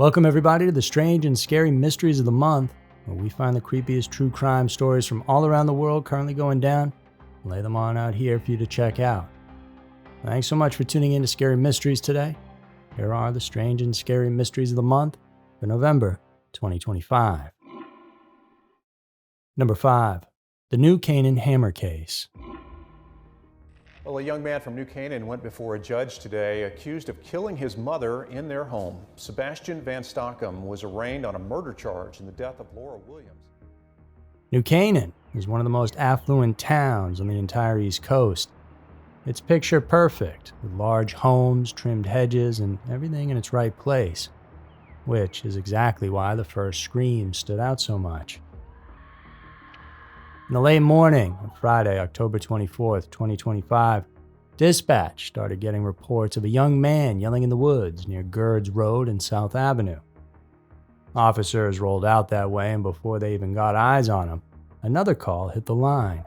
Welcome everybody to the strange and scary mysteries of the month, where we find the creepiest true crime stories from all around the world currently going down and lay them on out here for you to check out. Thanks so much for tuning in to Scary Mysteries today. Here are the strange and scary mysteries of the month for November 2025. Number 5. The New Canaan Hammer Case. Well, a young man from New Canaan went before a judge today accused of killing his mother in their home. Sebastian Van Stockham was arraigned on a murder charge in the death of Laura Williams. New Canaan is one of the most affluent towns on the entire East Coast. It's picture perfect, with large homes, trimmed hedges, and everything in its right place, which is exactly why the first scream stood out so much. In the late morning of Friday, October 24th, 2025, dispatch started getting reports of a young man yelling in the woods near Girds Road and South Avenue. Officers rolled out that way, and before they even got eyes on him, another call hit the line.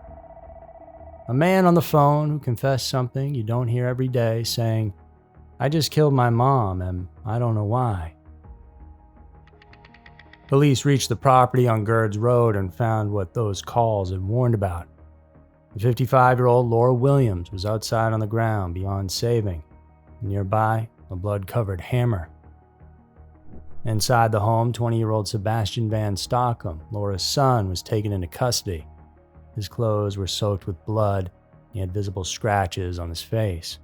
A man on the phone who confessed something you don't hear every day, saying, "I just killed my mom and I don't know why." Police reached the property on Girds Road and found what those calls had warned about. The 55-year-old Laura Williams was outside on the ground beyond saving. Nearby, a blood-covered hammer. Inside the home, 20-year-old Sebastian Van Stockham, Laura's son, was taken into custody. His clothes were soaked with blood. He had visible scratches on his face.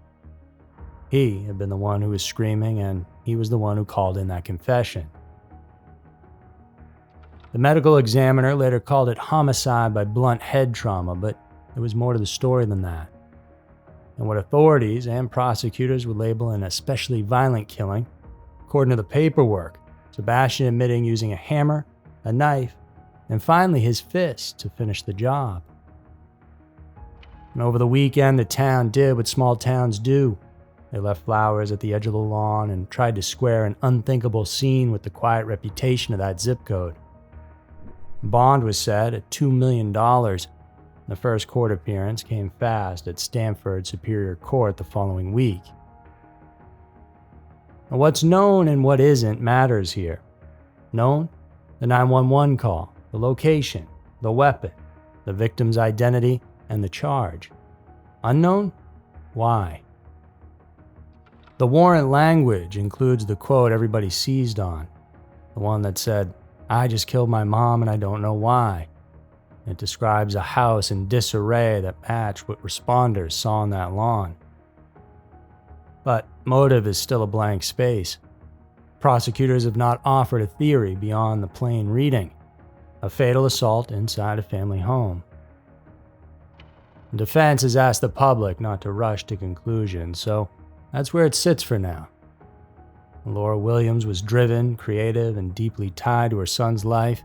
He had been the one who was screaming, and he was the one who called in that confession. The medical examiner later called it homicide by blunt head trauma, but there was more to the story than that. And what authorities and prosecutors would label an especially violent killing, according to the paperwork, Sebastian admitting using a hammer, a knife, and finally his fist to finish the job. And over the weekend, the town did what small towns do. They left flowers at the edge of the lawn and tried to square an unthinkable scene with the quiet reputation of that zip code. Bond was set at $2 million. The first court appearance came fast at Stamford Superior Court the following week. Now, what's known and what isn't matters here. Known? The 911 call, the location, the weapon, the victim's identity, and the charge. Unknown? Why? The warrant language includes the quote everybody seized on, the one that said, "I just killed my mom and I don't know why." It describes a house in disarray that matched what responders saw on that lawn. But motive is still a blank space. Prosecutors have not offered a theory beyond the plain reading: a fatal assault inside a family home. The defense has asked the public not to rush to conclusions, so that's where it sits for now. Laura Williams was driven, creative, and deeply tied to her son's life,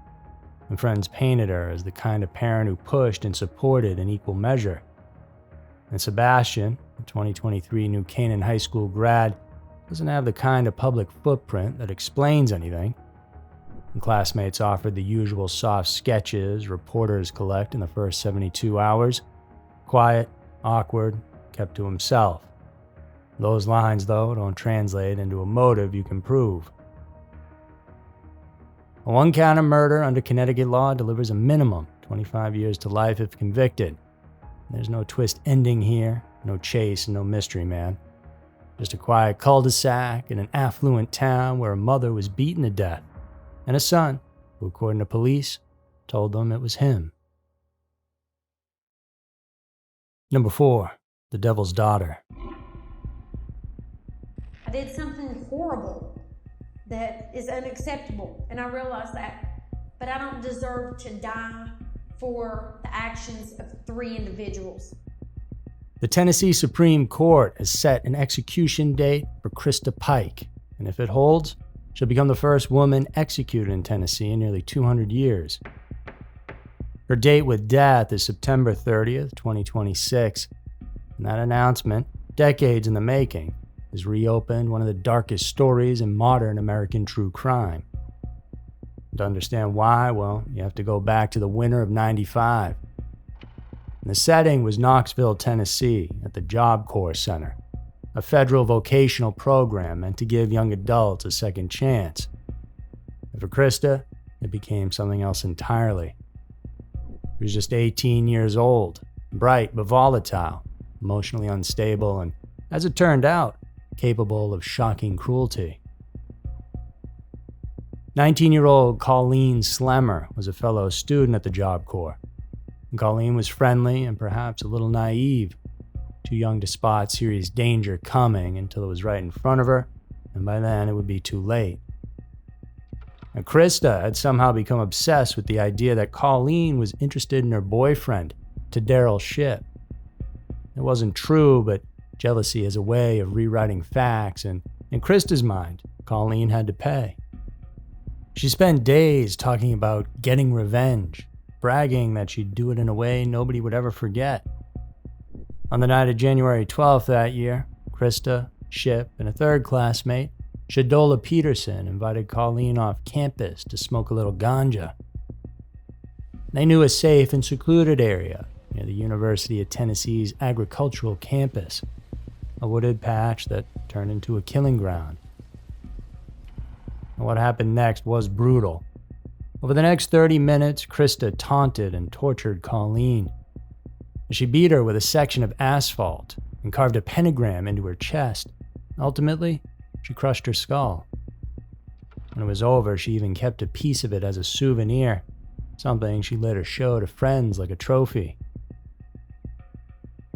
and friends painted her as the kind of parent who pushed and supported in equal measure. And Sebastian, a 2023 New Canaan High School grad, doesn't have the kind of public footprint that explains anything. And classmates offered the usual soft sketches reporters collect in the first 72 hours. Quiet, awkward, kept to himself. Those lines, though, don't translate into a motive you can prove. A one-count of murder under Connecticut law delivers a minimum 25 years to life if convicted. There's no twist ending here, no chase, and no mystery, man. Just a quiet cul-de-sac in an affluent town where a mother was beaten to death, and a son who, according to police, told them it was him. Number 4. The Devil's Daughter. I did something horrible that is unacceptable, and I realize that. But I don't deserve to die for the actions of 3 individuals. The Tennessee Supreme Court has set an execution date for Krista Pike, and if it holds, she'll become the first woman executed in Tennessee in nearly 200 years. Her date with death is September 30th, 2026, and that announcement, decades in the making, has reopened one of the darkest stories in modern American true crime. To understand why, well, you have to go back to the winter of '95. And the setting was Knoxville, Tennessee, at the Job Corps Center, a federal vocational program meant to give young adults a second chance. And for Krista, it became something else entirely. She was just 18 years old, bright but volatile, emotionally unstable, and, as it turned out, capable of shocking cruelty. 19-year-old Colleen Slemmer was a fellow student at the Job Corps. And Colleen was friendly and perhaps a little naive, too young to spot serious danger coming until it was right in front of her, and by then it would be too late. And Krista had somehow become obsessed with the idea that Colleen was interested in her boyfriend, Daryl Shipp. It wasn't true, but jealousy has a way of rewriting facts, and in Krista's mind, Colleen had to pay. She spent days talking about getting revenge, bragging that she'd do it in a way nobody would ever forget. On the night of January 12th that year, Krista, Shipp, and a third classmate, Shadola Peterson, invited Colleen off campus to smoke a little ganja. They knew a safe and secluded area near the University of Tennessee's agricultural campus, a wooded patch that turned into a killing ground. And what happened next was brutal. Over the next 30 minutes, Krista taunted and tortured Colleen. She beat her with a section of asphalt and carved a pentagram into her chest. Ultimately, she crushed her skull. When it was over, she even kept a piece of it as a souvenir, something she later showed to friends like a trophy.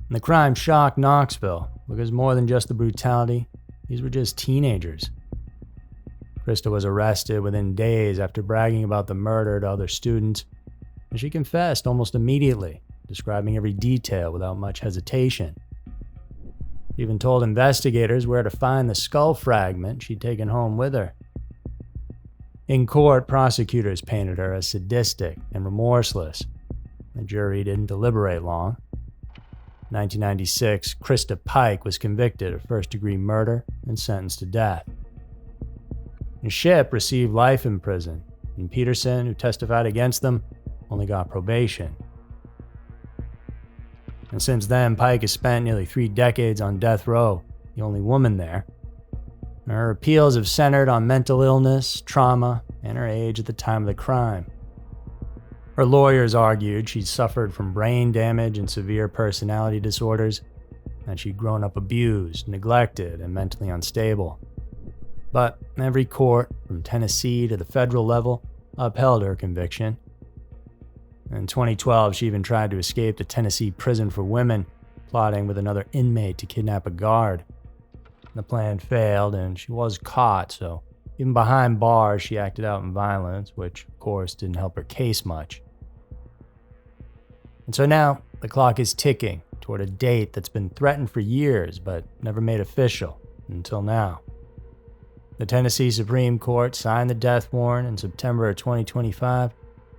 And the crime shocked Knoxville because more than just the brutality, these were just teenagers. Krista was arrested within days after bragging about the murder to other students, and she confessed almost immediately, describing every detail without much hesitation. She even told investigators where to find the skull fragment she'd taken home with her. In court, prosecutors painted her as sadistic and remorseless. The jury didn't deliberate long. In 1996, Krista Pike was convicted of first-degree murder and sentenced to death. And Shipp received life in prison, and Peterson, who testified against them, only got probation. And since then, Pike has spent nearly 3 decades on death row, the only woman there. And her appeals have centered on mental illness, trauma, and her age at the time of the crime. Her lawyers argued she'd suffered from brain damage and severe personality disorders, and she'd grown up abused, neglected, and mentally unstable. But every court, from Tennessee to the federal level, upheld her conviction. In 2012, she even tried to escape the Tennessee prison for women, plotting with another inmate to kidnap a guard. The plan failed, and she was caught, so even behind bars, she acted out in violence, which, of course, didn't help her case much. And so now, the clock is ticking toward a date that's been threatened for years, but never made official, until now. The Tennessee Supreme Court signed the death warrant in September of 2025,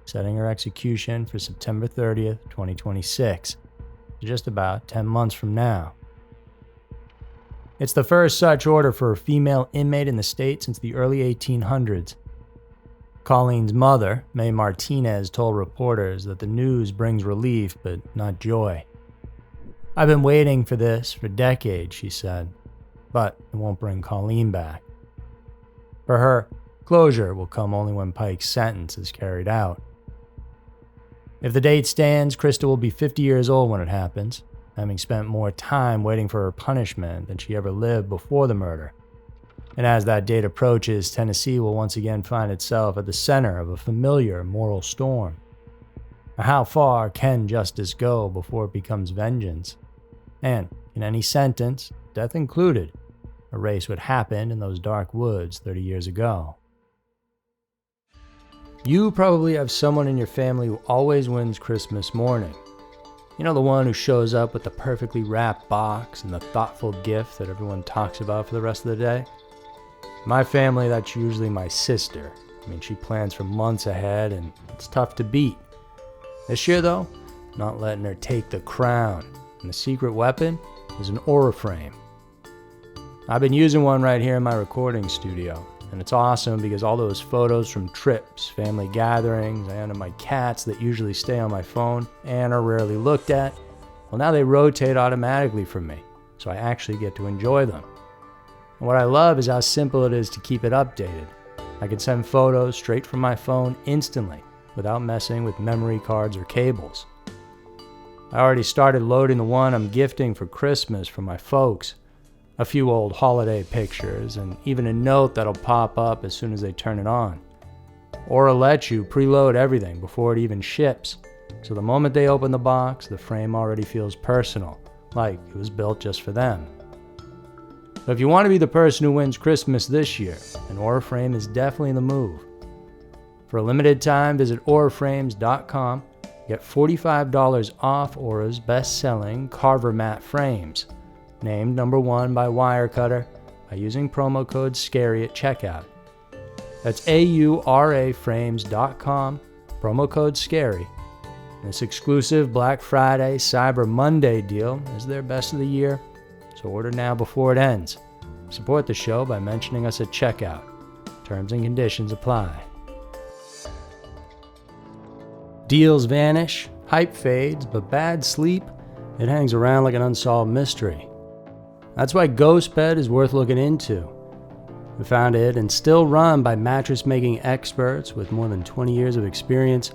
setting her execution for September 30th, 2026, just about 10 months from now. It's the first such order for a female inmate in the state since the early 1800s. Colleen's mother, Mae Martinez, told reporters that the news brings relief but not joy. "I've been waiting for this for decades," she said, "but it won't bring Colleen back." For her, closure will come only when Pike's sentence is carried out. If the date stands, Krista will be 50 years old when it happens, having spent more time waiting for her punishment than she ever lived before the murder. And as that date approaches, Tennessee will once again find itself at the center of a familiar moral storm. How far can justice go before it becomes vengeance? And in any sentence, death included, erase what happened in those dark woods 30 years ago. You probably have someone in your family who always wins Christmas morning. You know, the one who shows up with the perfectly wrapped box and the thoughtful gift that everyone talks about for the rest of the day. In my family, that's usually my sister. I mean, she plans for months ahead and it's tough to beat. This year though, not letting her take the crown, and the secret weapon is an aura frame. I've been using one right here in my recording studio, and it's awesome because all those photos from trips, family gatherings, and of my cats that usually stay on my phone and are rarely looked at, well, now they rotate automatically for me, so I actually get to enjoy them. And what I love is how simple it is to keep it updated. I can send photos straight from my phone instantly without messing with memory cards or cables. I already started loading the one I'm gifting for Christmas for my folks. A few old holiday pictures, and even a note that'll pop up as soon as they turn it on. Aura lets you preload everything before it even ships, so the moment they open the box, the frame already feels personal, like it was built just for them. So if you want to be the person who wins Christmas this year, an Aura frame is definitely the move. For a limited time, visit auraframes.com, get $45 off Aura's best-selling Carver matte frames, named #1 by Wirecutter, by using promo code SCARY at checkout. That's auraframes.com, promo code SCARY. This exclusive Black Friday, Cyber Monday deal is their best of the year, so order now before it ends. Support the show by mentioning us at checkout. Terms and conditions apply. Deals vanish, hype fades, but bad sleep, it hangs around like an unsolved mystery. That's why GhostBed is worth looking into. We founded and still run by mattress-making experts with more than 20 years of experience,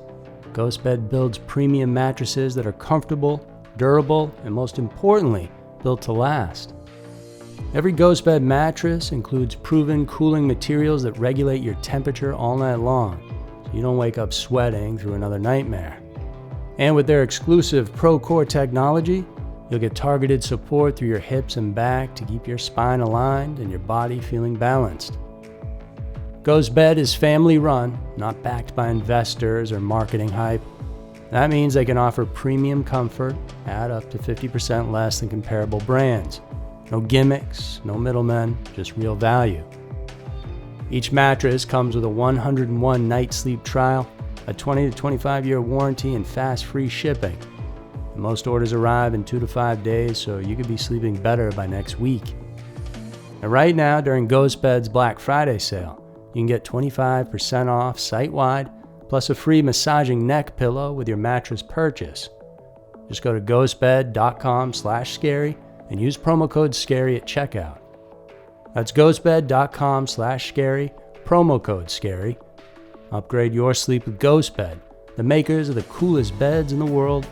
GhostBed builds premium mattresses that are comfortable, durable, and most importantly, built to last. Every GhostBed mattress includes proven cooling materials that regulate your temperature all night long, so you don't wake up sweating through another nightmare. And with their exclusive ProCore technology, you'll get targeted support through your hips and back to keep your spine aligned and your body feeling balanced. GhostBed is family-run, not backed by investors or marketing hype. That means they can offer premium comfort at up to 50% less than comparable brands. No gimmicks, no middlemen, just real value. Each mattress comes with a 101-night sleep trial, a 20 to 25-year warranty, and fast free shipping. Most orders arrive in 2 to 5 days, so you could be sleeping better by next week. And right now, during GhostBed's Black Friday sale, you can get 25% off site-wide, plus a free massaging neck pillow with your mattress purchase. Just go to ghostbed.com/scary and use promo code SCARY at checkout. That's ghostbed.com/scary, promo code SCARY. Upgrade your sleep with GhostBed, the makers of the coolest beds in the world.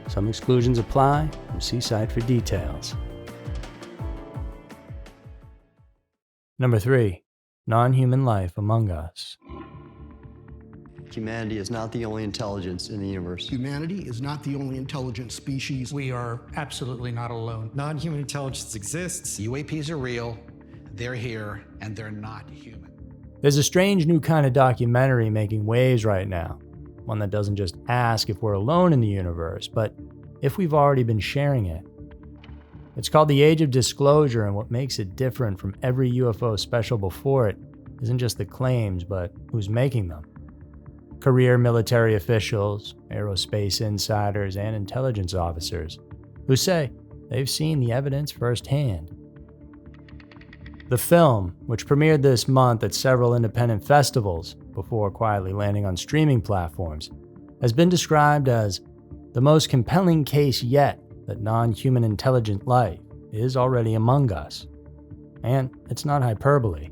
Some exclusions apply. See site for details. Number 3. Non-human life among us. Humanity is not the only intelligence in the universe. Humanity is not the only intelligent species. We are absolutely not alone. Non-human intelligence exists. UAPs are real, they're here, and they're not human. There's a strange new kind of documentary making waves right now. One that doesn't just ask if we're alone in the universe, but if we've already been sharing it. It's called The Age of Disclosure, and what makes it different from every UFO special before it isn't just the claims, but who's making them. Career military officials, aerospace insiders, and intelligence officers who say they've seen the evidence firsthand. The film, which premiered this month at several independent festivals before quietly landing on streaming platforms, has been described as the most compelling case yet that non-human intelligent life is already among us. And it's not hyperbole.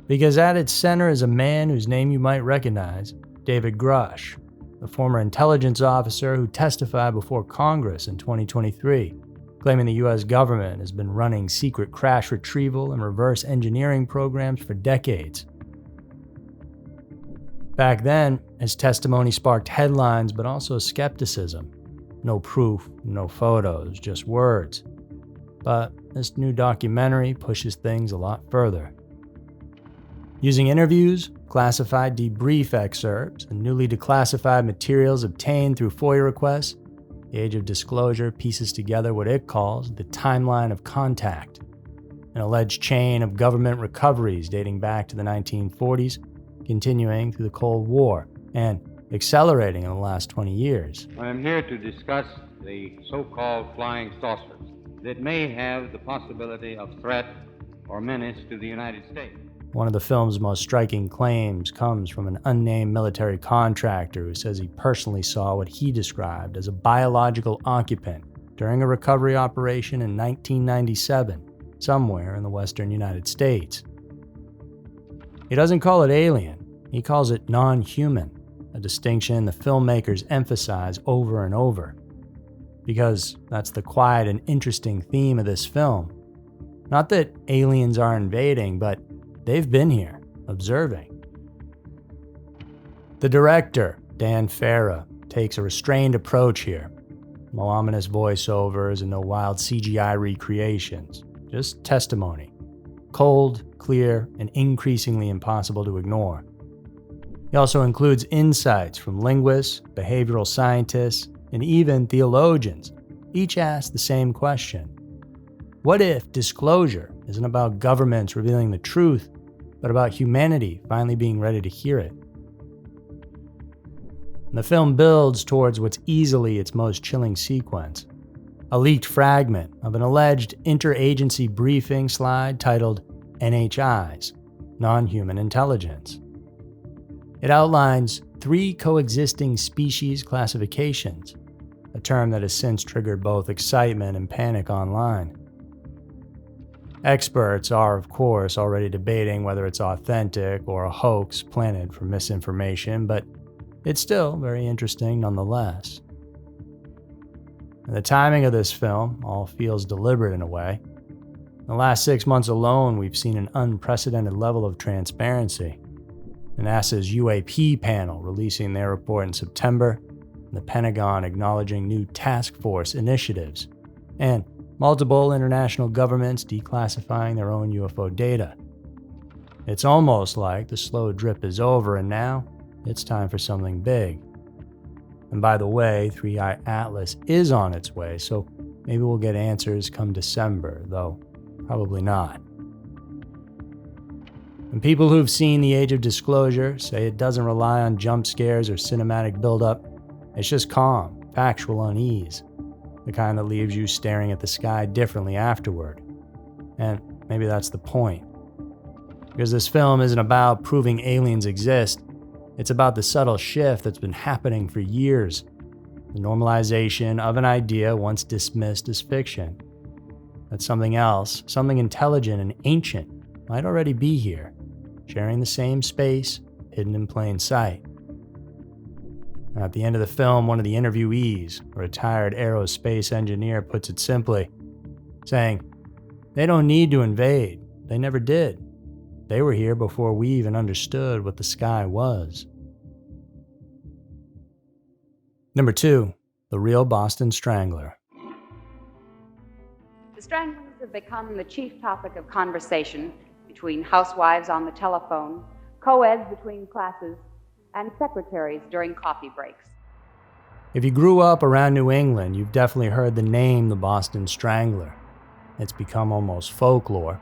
Because at its center is a man whose name you might recognize, David Grush, the former intelligence officer who testified before Congress in 2023, claiming the US government has been running secret crash retrieval and reverse engineering programs for decades. Back then, his testimony sparked headlines but also skepticism. No proof, no photos, just words. But this new documentary pushes things a lot further. Using interviews, classified debrief excerpts, and newly declassified materials obtained through FOIA requests, The Age of Disclosure pieces together what it calls the timeline of contact, an alleged chain of government recoveries dating back to the 1940s, continuing through the Cold War, and accelerating in the last 20 years. I am here to discuss the so-called flying saucers that may have the possibility of threat or menace to the United States. One of the film's most striking claims comes from an unnamed military contractor who says he personally saw what he described as a biological occupant during a recovery operation in 1997, somewhere in the western United States. He doesn't call it alien, he calls it non-human, a distinction the filmmakers emphasize over and over. Because that's the quiet and interesting theme of this film. Not that aliens are invading, but they've been here, observing. The director, Dan Farah, takes a restrained approach here. No ominous voiceovers and no wild CGI recreations, just testimony. Cold, clear, and increasingly impossible to ignore. He also includes insights from linguists, behavioral scientists, and even theologians. Each ask the same question. What if disclosure isn't about governments revealing the truth, but about humanity finally being ready to hear it? And the film builds towards what's easily its most chilling sequence. A leaked fragment of an alleged interagency briefing slide titled NHIs, Non-Human Intelligence. It outlines 3 coexisting species classifications, a term that has since triggered both excitement and panic online. Experts are, of course, already debating whether it's authentic or a hoax planted for misinformation, but it's still very interesting nonetheless. And the timing of this film all feels deliberate in a way. In the last 6 months alone, we've seen an unprecedented level of transparency. NASA's UAP panel releasing their report in September, and the Pentagon acknowledging new task force initiatives, and multiple international governments declassifying their own UFO data. It's almost like the slow drip is over and now it's time for something big. And by the way, 3i Atlas is on its way, so maybe we'll get answers come December, though probably not. And people who've seen The Age of Disclosure say it doesn't rely on jump scares or cinematic buildup. It's just calm, factual unease, the kind that leaves you staring at the sky differently afterward. And maybe that's the point. Because this film isn't about proving aliens exist, it's about the subtle shift that's been happening for years. The normalization of an idea once dismissed as fiction. That something else, something intelligent and ancient, might already be here, sharing the same space, hidden in plain sight. And at the end of the film, one of the interviewees, a retired aerospace engineer, puts it simply, saying, "They don't need to invade. They never did. They were here before we even understood what the sky was." Number 2, The Real Boston Strangler. The stranglers have become the chief topic of conversation between housewives on the telephone, co-eds between classes, and secretaries during coffee breaks. If you grew up around New England, you've definitely heard the name the Boston Strangler. It's become almost folklore,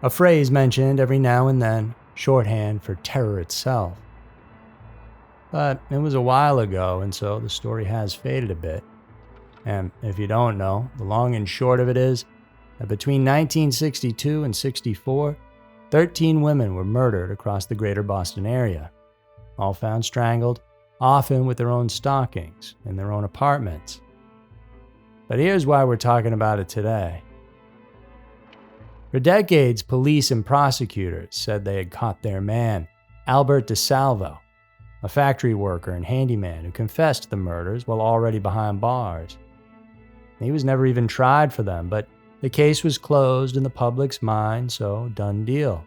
a phrase mentioned every now and then, shorthand for terror itself. But it was a while ago, and so the story has faded a bit. And if you don't know, the long and short of it is that between 1962 and 64, 13 women were murdered across the greater Boston area, all found strangled, often with their own stockings in their own apartments. But here's why we're talking about it today. For decades, police and prosecutors said they had caught their man, Albert DeSalvo, a factory worker and handyman who confessed to the murders while already behind bars. He was never even tried for them, but the case was closed in the public's mind, so done deal.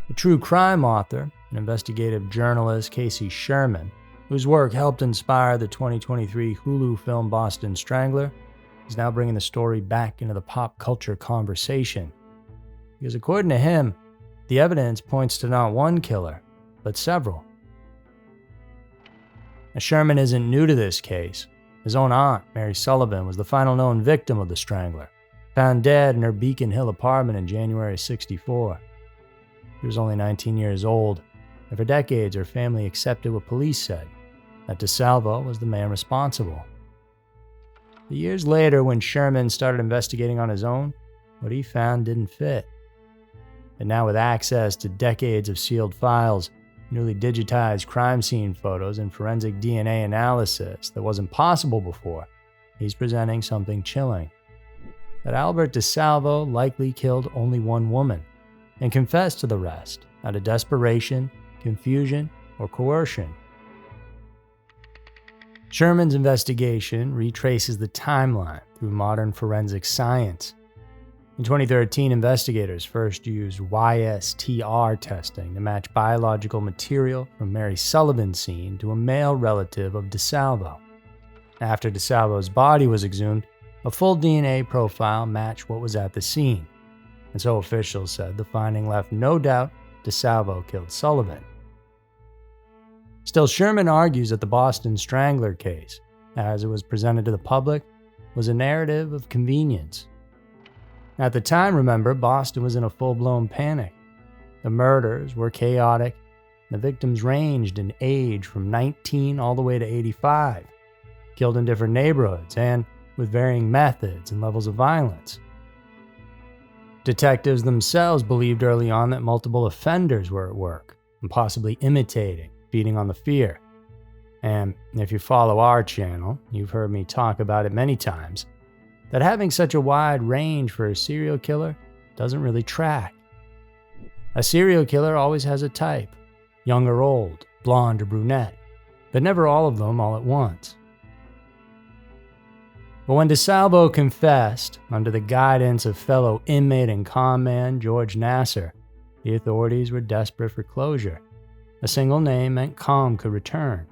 The true crime author and investigative journalist Casey Sherman, whose work helped inspire the 2023 Hulu film Boston Strangler, is now bringing the story back into the pop culture conversation. Because according to him, the evidence points to not one killer, but several. Now, Sherman isn't new to this case. His own aunt, Mary Sullivan, was the final known victim of the Strangler, found dead in her Beacon Hill apartment in January of '64. She was only 19 years old, and for decades her family accepted what police said, that DeSalvo was the man responsible. But years later, when Sherman started investigating on his own, what he found didn't fit. And now with access to decades of sealed files, newly digitized crime scene photos, and forensic DNA analysis that wasn't possible before, he's presenting something chilling. That Albert DeSalvo likely killed only one woman and confessed to the rest, out of desperation, confusion, or coercion. Sherman's investigation retraces the timeline through modern forensic science. In 2013, investigators first used YSTR testing to match biological material from Mary Sullivan's scene to a male relative of DeSalvo. After DeSalvo's body was exhumed, a full DNA profile matched what was at the scene, and so officials said the finding left no doubt DeSalvo killed Sullivan. Still, Sherman argues that the Boston Strangler case, as it was presented to the public, was a narrative of convenience. At the time, remember, Boston was in a full-blown panic. The murders were chaotic. The victims ranged in age from 19 all the way to 85, killed in different neighborhoods and with varying methods and levels of violence. Detectives themselves believed early on that multiple offenders were at work and possibly imitating, feeding on the fear. And if you follow our channel, you've heard me talk about it many times, that having such a wide range for a serial killer doesn't really track. A serial killer always has a type, young or old, blonde or brunette, but never all of them all at once. But when DeSalvo confessed, under the guidance of fellow inmate and con man George Nassar, the authorities were desperate for closure. A single name meant calm could return.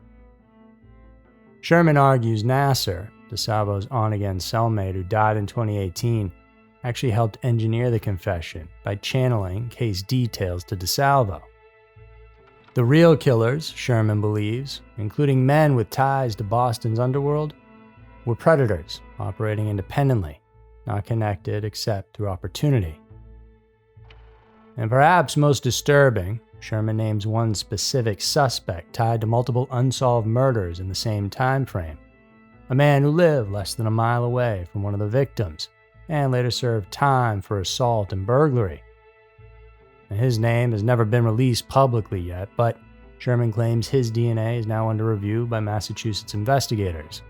Sherman argues Nassar, DeSalvo's on-again cellmate who died in 2018, actually helped engineer the confession by channeling case details to DeSalvo. The real killers, Sherman believes, including men with ties to Boston's underworld, were predators operating independently, not connected except through opportunity. And perhaps most disturbing, Sherman names one specific suspect tied to multiple unsolved murders in the same time frame. A man who lived less than a mile away from one of the victims and later served time for assault and burglary. And his name has never been released publicly yet, but Sherman claims his DNA is now under review by Massachusetts investigators.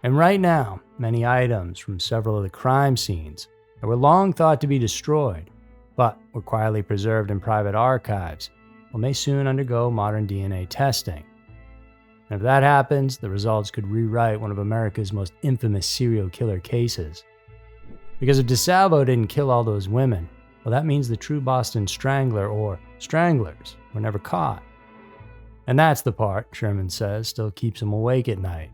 And right now, many items from several of the crime scenes that were long thought to be destroyed, but were quietly preserved in private archives, may soon undergo modern DNA testing. And if that happens, the results could rewrite one of America's most infamous serial killer cases. Because if DeSalvo didn't kill all those women, well, that means the true Boston Strangler or stranglers were never caught. And that's the part, Sherman says, still keeps him awake at night.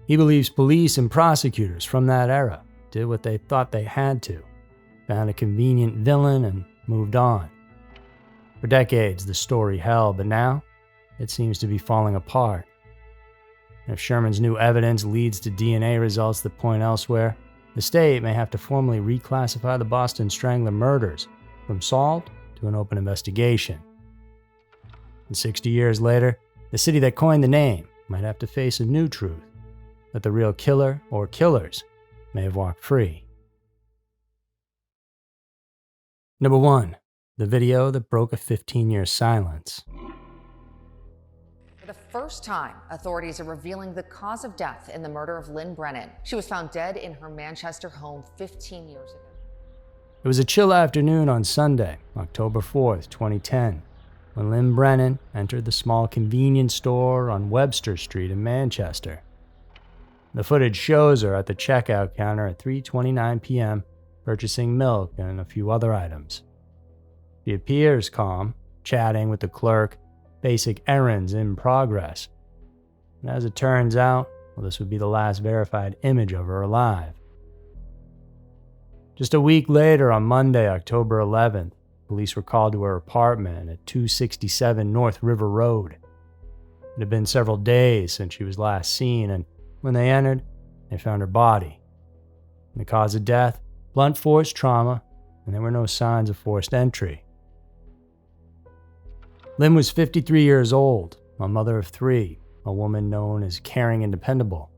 He believes police and prosecutors from that era did what they thought they had to, found a convenient villain and moved on. For decades, the story held, but now it seems to be falling apart. And if Sherman's new evidence leads to DNA results that point elsewhere, the state may have to formally reclassify the Boston Strangler murders from solved to an open investigation. And 60 years later, the city that coined the name might have to face a new truth, that the real killer or killers may have walked free. Number 1. The video that broke a 15-year silence. For the first time, authorities are revealing the cause of death in the murder of Lynn Brennan. She was found dead in her Manchester home 15 years ago. It was a chill afternoon on Sunday, October 4th, 2010, when Lynn Brennan entered the small convenience store on Webster Street in Manchester. The footage shows her at the checkout counter at 3:29 p.m. purchasing milk and a few other items. She appears calm, chatting with the clerk, basic errands in progress. And as it turns out, well, this would be the last verified image of her alive. Just a week later, on Monday, October 11th, police were called to her apartment at 267 North River Road. It had been several days since she was last seen, and when they entered, they found her body. And the cause of death, blunt force trauma, and there were no signs of forced entry. Lynn was 53 years old, a mother of 3, a woman known as caring and dependable.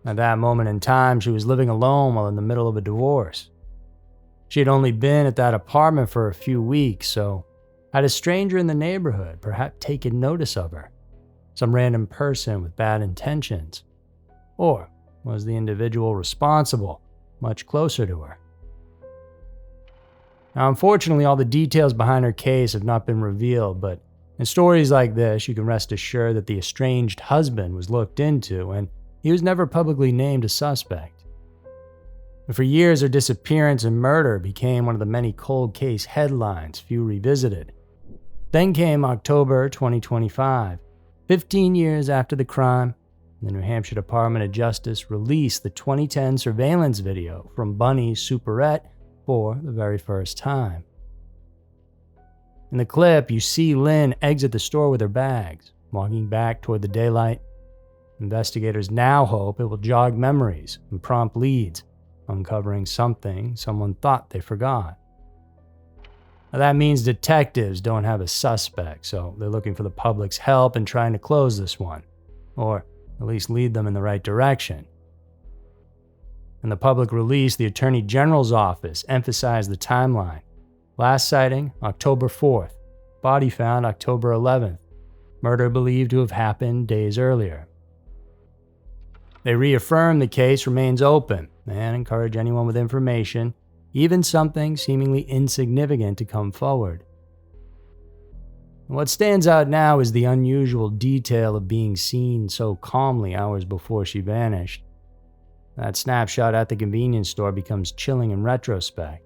At that moment in time, she was living alone while in the middle of a divorce. She had only been at that apartment for a few weeks, so had a stranger in the neighborhood perhaps taken notice of her? Some random person with bad intentions? Or was the individual responsible much closer to her? Now, unfortunately, all the details behind her case have not been revealed, but in stories like this, you can rest assured that the estranged husband was looked into, and he was never publicly named a suspect. And for years, her disappearance and murder became one of the many cold case headlines few revisited. Then came October 2025, 15 years after the crime. The New Hampshire Department of Justice released the 2010 surveillance video from Bunny's superette for the very first time. In the clip, you see Lynn exit the store with her bags, walking back toward the daylight. Investigators now hope it will jog memories and prompt leads, uncovering something someone thought they forgot. Now, that means detectives don't have a suspect, so they're looking for the public's help in trying to close this one, or at least lead them in the right direction. In the public release, the Attorney General's office emphasized the timeline. Last sighting, October 4th. Body found October 11th. Murder believed to have happened days earlier. They reaffirm the case remains open and encourage anyone with information, even something seemingly insignificant, to come forward. And what stands out now is the unusual detail of being seen so calmly hours before she vanished. That snapshot at the convenience store becomes chilling in retrospect.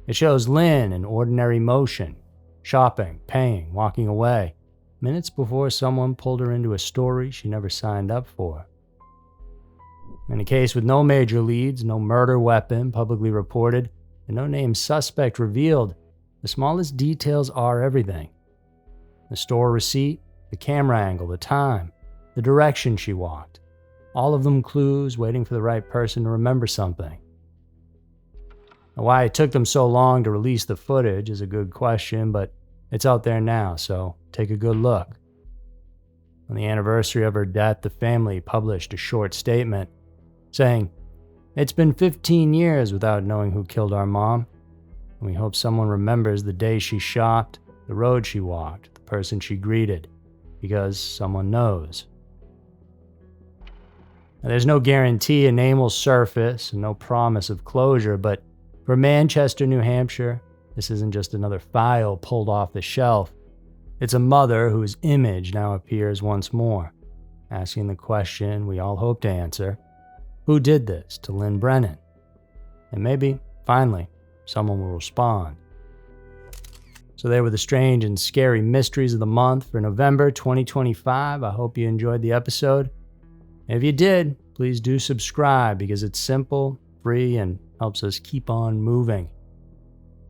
It shows Lynn in ordinary motion, shopping, paying, walking away, minutes before someone pulled her into a story she never signed up for. In a case with no major leads, no murder weapon publicly reported, and no named suspect revealed, the smallest details are everything. The store receipt, the camera angle, the time, the direction she walked. All of them clues waiting for the right person to remember something. Now, why it took them so long to release the footage is a good question, but it's out there now, so take a good look. On the anniversary of her death, the family published a short statement saying, "It's been 15 years without knowing who killed our mom. And we hope someone remembers the day she shopped, the road she walked, the person she greeted, because someone knows." Now, there's no guarantee a name will surface and no promise of closure, but for Manchester, New Hampshire, this isn't just another file pulled off the shelf. It's a mother whose image now appears once more, asking the question we all hope to answer: who did this to Lynn Brennan? And maybe, finally, someone will respond. So there were the strange and scary mysteries of the month for November 2025. I hope you enjoyed the episode. If you did, please do subscribe because it's simple, free, and helps us keep on moving.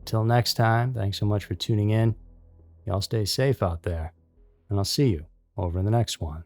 Till next time, thanks so much for tuning in. Y'all stay safe out there, and I'll see you over in the next one.